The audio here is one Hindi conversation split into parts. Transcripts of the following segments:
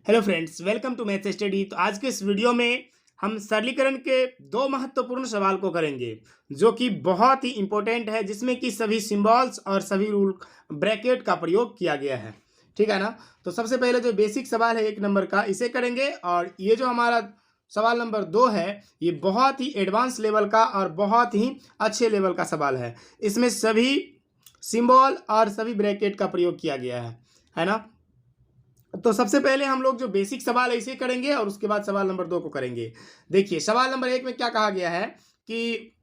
Hello friends, welcome to math study. तो आज के इस वीडियो में हम सरलीकरण के दो महत्वपूर्ण सवाल को करेंगे जो कि बहुत ही इंपॉर्टेंट है, जिसमें कि सभी सिंबल्स और सभी रूल ब्रैकेट का प्रयोग किया गया है। ठीक है ना। तो सबसे पहले जो बेसिक सवाल है 1 नंबर का, इसे करेंगे। और ये जो हमारा सवाल नंबर 2 है, ये बहुत ही एडवांस लेवल का और बहुत ही अच्छे लेवल का सवाल है। इसमें सभी सिंबल और सभी ब्रैकेट का प्रयोग किया गया है ना। तो सबसे पहले हम लोग जो बेसिक सवाल ऐसे करेंगे और उसके बाद सवाल नंबर 2 को करेंगे। देखिए, सवाल नंबर 1 में क्या कहा गया है कि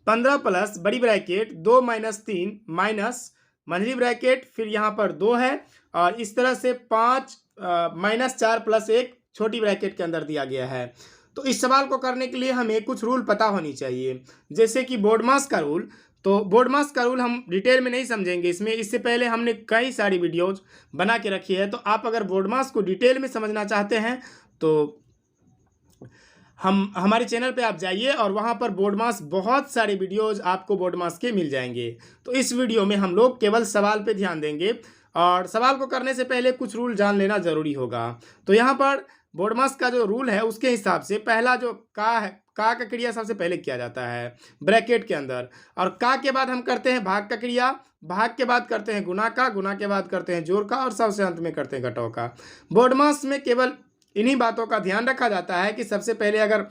15 प्लस बड़ी ब्रैकेट 2 माइनस 3 माइनस मंझली ब्रैकेट, फिर यहाँ पर 2 है, और इस तरह से 5 माइनस 4 प्लस 1 छोटी ब्रैकेट के अंदर दिया गया है। तो इस सवाल को करने के लिए हमें कुछ रूल पता होनी चाहिए, जैसे कि बोर्डमास का रूल। तो बोर्डमास का रूल हम डिटेल में नहीं समझेंगे इसमें, इससे पहले हमने कई सारी वीडियोज बना के रखी है। तो आप अगर बोर्डमास को डिटेल में समझना चाहते हैं तो हमारे चैनल पे आप जाइए और वहाँ पर बोर्डमास बहुत सारे वीडियोज आपको बोर्डमास के मिल जाएंगे। तो इस वीडियो में हम लोग केवल सवाल पे ध्यान देंगे, और सवाल को करने से पहले कुछ रूल जान लेना ज़रूरी होगा। तो यहाँ पर बोर्डमास का जो रूल है उसके हिसाब से पहला जो का है, का क्रिया सबसे पहले किया जाता है ब्रैकेट के अंदर, और का के बाद हम करते हैं भाग का क्रिया, भाग के बाद करते हैं गुना का, गुना के बाद करते हैं जोड़ का, और सबसे अंत में करते हैं घटाव का। बोर्डमास में केवल इन्हीं बातों का ध्यान रखा जाता है कि सबसे पहले अगर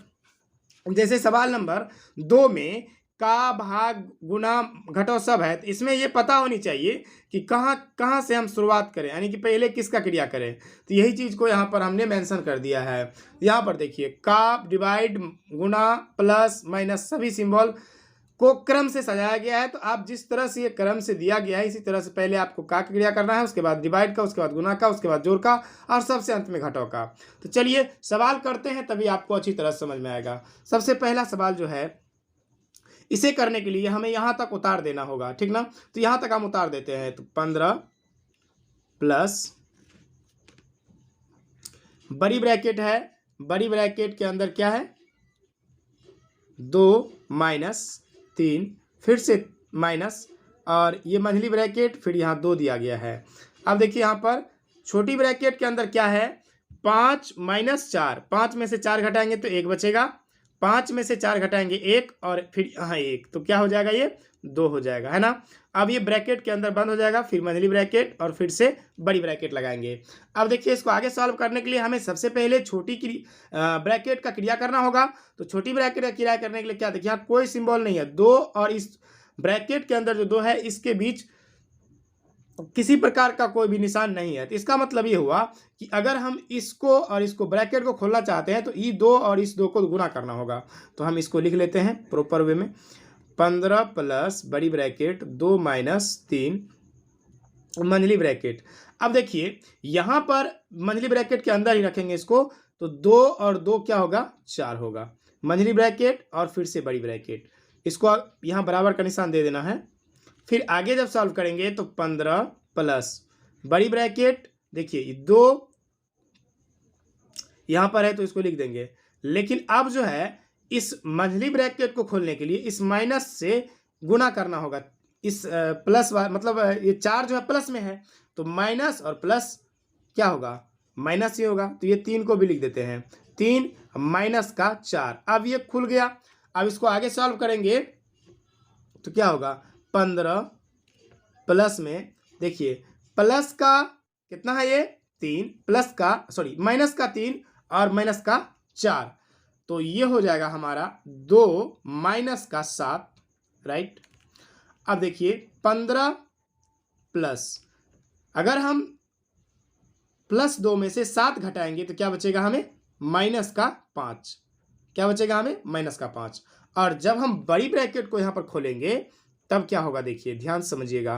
जैसे सवाल नंबर 2 में का भाग गुना घटाव सब है, तो इसमें ये पता होनी चाहिए कि कहाँ कहाँ से हम शुरुआत करें, यानी कि पहले किसका क्रिया करें। तो यही चीज़ को यहाँ पर हमने मेंशन कर दिया है। यहाँ पर देखिए, का, डिवाइड, गुना, प्लस, माइनस सभी सिंबल को क्रम से सजाया गया है। तो आप जिस तरह से ये क्रम से दिया गया है, इसी तरह से पहले आपको का क्रिया करना है, उसके बाद डिवाइड का, उसके बाद गुना का, उसके बाद जोड़ का, और सबसे अंत में घटाव का। तो चलिए सवाल करते हैं, तभी आपको अच्छी तरह समझ में आएगा। सबसे पहला सवाल जो है, इसे करने के लिए हमें यहाँ तक उतार देना होगा, ठीक ना। तो यहाँ तक हम उतार देते हैं। तो 15 प्लस बड़ी ब्रैकेट है, बड़ी ब्रैकेट के अंदर क्या है, 2 माइनस 3, फिर से माइनस, और ये मंझली ब्रैकेट, फिर यहाँ 2 दिया गया है। अब देखिए यहाँ पर छोटी ब्रैकेट के अंदर क्या है, 5 माइनस 4, 5 में से 4 घटाएंगे तो 1 बचेगा, 5 में से 4 घटाएंगे 1, और फिर यहाँ 1, तो क्या हो जाएगा, ये 2 हो जाएगा, है ना। अब ये ब्रैकेट के अंदर बंद हो जाएगा, फिर मंझली ब्रैकेट, और फिर से बड़ी ब्रैकेट लगाएंगे। अब देखिए, इसको आगे सॉल्व करने के लिए हमें सबसे पहले छोटी ब्रैकेट का क्रिया करना होगा। तो छोटी ब्रैकेट का क्रिया करने के लिए क्या, देखिए यहाँ कोई सिंबल नहीं है, 2 और इस ब्रैकेट के अंदर जो 2 है, इसके बीच किसी प्रकार का कोई भी निशान नहीं है। तो इसका मतलब ये हुआ कि अगर हम इसको और इसको ब्रैकेट को खोलना चाहते हैं तो ये 2 और इस 2 को गुना करना होगा। तो हम इसको लिख लेते हैं प्रॉपर वे में, 15 प्लस बड़ी ब्रैकेट 2 माइनस 3 मंझली ब्रैकेट। अब देखिए यहाँ पर मंझली ब्रैकेट के अंदर ही रखेंगे इसको, तो 2 और 2 क्या होगा, 4 होगा, मंझली ब्रैकेट और फिर से बड़ी ब्रैकेट। इसको यहाँ बराबर का निशान दे देना है। फिर आगे जब सॉल्व करेंगे तो 15 प्लस बड़ी ब्रैकेट, देखिए 2 यहाँ पर है तो इसको लिख देंगे, लेकिन अब जो है इस मंझली ब्रैकेट को खोलने के लिए इस माइनस से गुना करना होगा। इस प्लस मतलब ये 4 जो है प्लस में है, तो माइनस और प्लस क्या होगा, माइनस ही होगा। तो ये 3 को भी लिख देते हैं, 3 माइनस का 4। अब ये खुल गया। अब इसको आगे सॉल्व करेंगे तो क्या होगा, 15 प्लस में, देखिए प्लस का कितना है, ये 3, प्लस का सॉरी माइनस का 3 और माइनस का 4, तो ये हो जाएगा हमारा 2 माइनस का 7, राइट। अब देखिए 15 प्लस, अगर हम प्लस 2 में से 7 घटाएंगे तो क्या बचेगा हमें, माइनस का 5, क्या बचेगा हमें, माइनस का 5। और जब हम बड़ी ब्रैकेट को यहाँ पर खोलेंगे तब क्या होगा, देखिए ध्यान समझिएगा,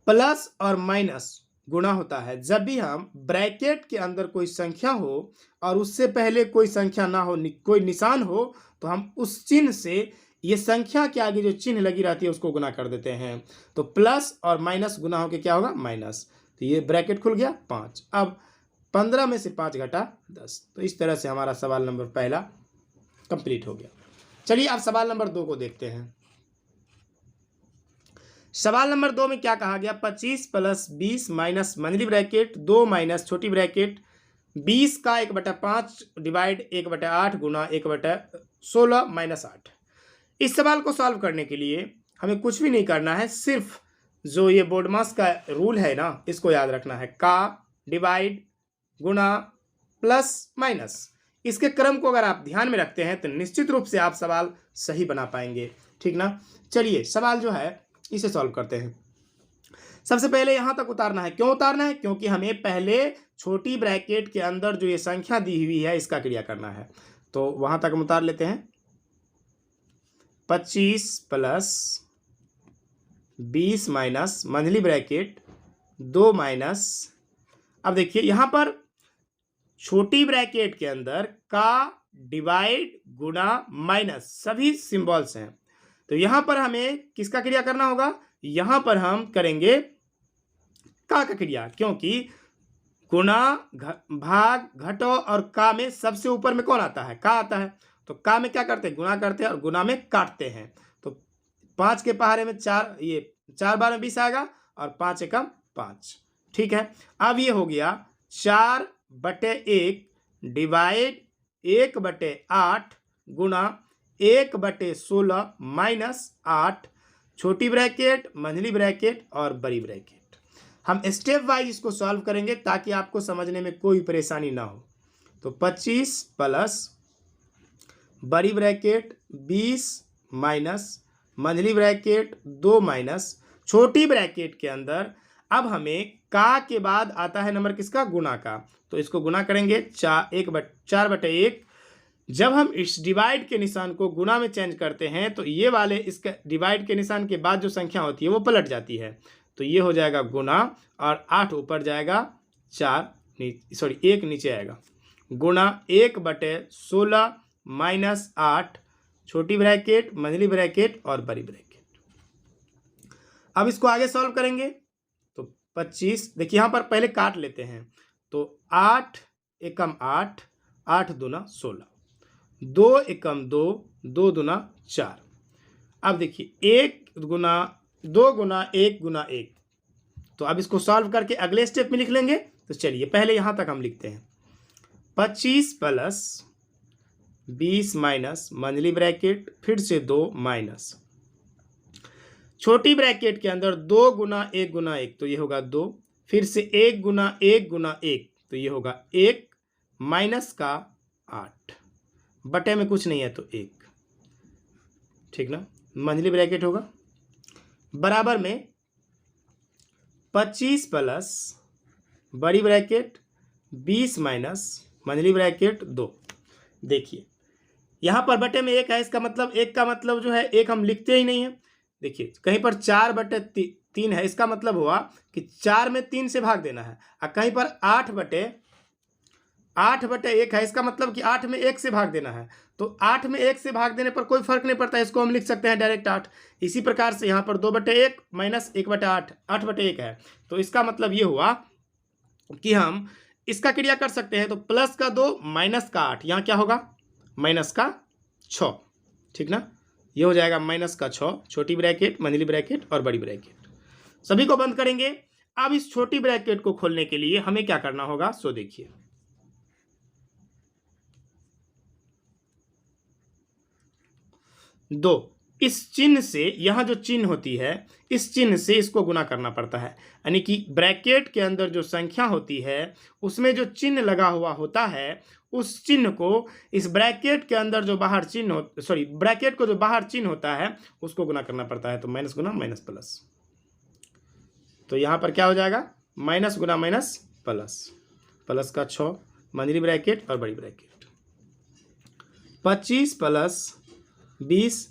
प्लस और माइनस गुणा होता है जब भी हम ब्रैकेट के अंदर कोई संख्या हो और उससे पहले कोई संख्या ना हो, कोई निशान हो, तो हम उस चिन्ह से ये संख्या के आगे जो चिन्ह लगी रहती है उसको गुना कर देते हैं। तो प्लस और माइनस गुना होकर क्या होगा, माइनस। तो ये ब्रैकेट खुल गया 5। अब 15 में से 5 घटा 10। तो इस तरह से हमारा सवाल नंबर पहला कंप्लीट हो गया। चलिए अब सवाल नंबर 2 को देखते हैं। सवाल नंबर 2 में क्या कहा गया, 25 प्लस 20 माइनस मंझली ब्रैकेट 2 माइनस छोटी ब्रैकेट 20 का 1/5 डिवाइड 1/8 गुना 1/16 माइनस 8। इस सवाल को सॉल्व करने के लिए हमें कुछ भी नहीं करना है, सिर्फ जो ये बोर्डमास का रूल है ना, इसको याद रखना है। का डिवाइड गुना प्लस माइनस, इसके क्रम को अगर आप ध्यान में रखते हैं तो निश्चित रूप से आप सवाल सही बना पाएंगे। ठीक ना। चलिए सवाल जो है इसे सॉल्व करते हैं। सबसे पहले यहां तक उतारना है। क्यों उतारना है? क्योंकि हमें पहले छोटी ब्रैकेट के अंदर जो ये संख्या दी हुई है इसका क्रिया करना है। तो वहां तक हम उतार लेते हैं। 25 प्लस 20 माइनस मंझली ब्रैकेट 2 माइनस, अब देखिए यहां पर छोटी ब्रैकेट के अंदर का डिवाइड गुना माइनस सभी सिंबल्स हैं। तो यहां पर हमें किसका क्रिया करना होगा? यहां पर हम करेंगे का क्रिया, क्योंकि गुना भाग घटो और का में सबसे ऊपर में कौन आता है? का आता है। तो का में क्या करते हैं? गुना करते हैं और गुना में काटते हैं। तो 5 के पहाड़े में 4, ये 4 बार में 20 आएगा और 5 एकम 5। ठीक है। अब ये हो गया 4/1 डिवाइड 1/8 गुना 1/16 माइनस 8, छोटी ब्रैकेट मंझली ब्रैकेट और बड़ी ब्रैकेट। हम स्टेप वाइज इसको सॉल्व करेंगे ताकि आपको समझने में कोई परेशानी ना हो। तो 25 प्लस बड़ी ब्रैकेट 20 माइनस मंझली ब्रैकेट 2 माइनस छोटी ब्रैकेट के अंदर अब हमें का के बाद आता है नंबर किसका? गुना का। तो इसको गुना करेंगे 4/1। जब हम इस डिवाइड के निशान को गुना में चेंज करते हैं तो ये वाले इसका डिवाइड के निशान के बाद जो संख्या होती है वो पलट जाती है। तो ये हो जाएगा गुना और 8 ऊपर जाएगा, 1 नीचे आएगा, गुना 1/16 माइनस 8, छोटी ब्रैकेट मंझली ब्रैकेट और बड़ी ब्रैकेट। अब इसको आगे सॉल्व करेंगे तो 25, देखिए यहाँ पर पहले काट लेते हैं। तो 8 एकम 8, 8 दूना 16, 2 एकम 2, 2 दूना 4। अब देखिए 1 गुना 2 गुना 1 गुना 1। तो अब इसको सॉल्व करके अगले स्टेप में लिख लेंगे। तो चलिए पहले यहां तक हम लिखते हैं। 25 प्लस 20 माइनस मंझली ब्रैकेट फिर से 2 माइनस छोटी ब्रैकेट के अंदर 2 गुना 1 गुना 1, तो ये होगा 2, फिर से 1 गुना 1 गुना 1, तो ये होगा 1 माइनस का 8, बटे में कुछ नहीं है तो 1। ठीक ना। मंझली ब्रैकेट होगा बराबर में 25 प्लस बड़ी ब्रैकेट 20 माइनस मंझली ब्रैकेट 2। देखिए यहाँ पर बटे में 1 है, इसका मतलब 1 का मतलब जो है 1 हम लिखते ही नहीं है। देखिए कहीं पर 4/3 है, इसका मतलब हुआ कि 4 में 3 से भाग देना है, और कहीं पर 8/1 है, इसका मतलब कि 8 में 1 से भाग देना है। तो 8 में 1 से भाग देने पर कोई फर्क नहीं पड़ता, इसको हम लिख सकते हैं डायरेक्ट 8। इसी प्रकार से यहाँ पर 2/1 माइनस 1/8, 8/1 है। तो इसका मतलब ये हुआ कि हम इसका क्रिया कर सकते हैं। तो प्लस का 2 माइनस का 8, यहाँ क्या होगा? माइनस का 6। ठीक ना। ये हो जाएगा माइनस का 6, छोटी ब्रैकेट मंझली ब्रैकेट और बड़ी ब्रैकेट। सभी को बंद करेंगे। अब इस छोटी ब्रैकेट को खोलने के लिए हमें क्या करना होगा? सो देखिए, इस चिन्ह से, यहां जो चिन्ह होती है इस चिन्ह से इसको गुना करना पड़ता है। यानी कि ब्रैकेट के अंदर जो संख्या होती है उसमें जो चिन्ह लगा हुआ होता है उस चिन्ह को इस ब्रैकेट के अंदर जो बाहर चिन्ह ब्रैकेट को जो बाहर चिन्ह होता है उसको गुना करना पड़ता है। तो माइनस गुना माइनस प्लस, तो यहां पर क्या हो जाएगा? माइनस गुना माइनस प्लस, प्लस का 6 मंझली ब्रैकेट और बड़ी ब्रैकेट। 25 प्लस 20,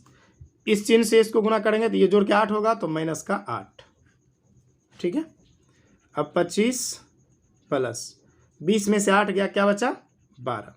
इस चिन्ह से इसको गुना करेंगे तो ये जोड़ के 8 होगा, तो माइनस का 8। ठीक है। अब 25 प्लस 20 में से 8 गया, क्या बचा? 12,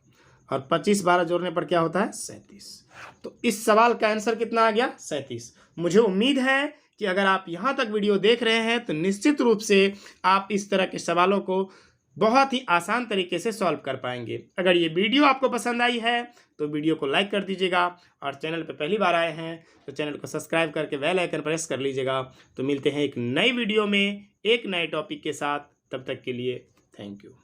और 25 12 जोड़ने पर क्या होता है? 37। तो इस सवाल का आंसर कितना आ गया? 37। मुझे उम्मीद है कि अगर आप यहाँ तक वीडियो देख रहे हैं तो निश्चित रूप से आप इस तरह के सवालों को बहुत ही आसान तरीके से सॉल्व कर पाएंगे। अगर ये वीडियो आपको पसंद आई है तो वीडियो को लाइक कर दीजिएगा और चैनल पर पहली बार आए हैं तो चैनल को सब्सक्राइब करके बेल आइकन प्रेस कर लीजिएगा। तो मिलते हैं एक नई वीडियो में एक नए टॉपिक के साथ, तब तक के लिए थैंक यू।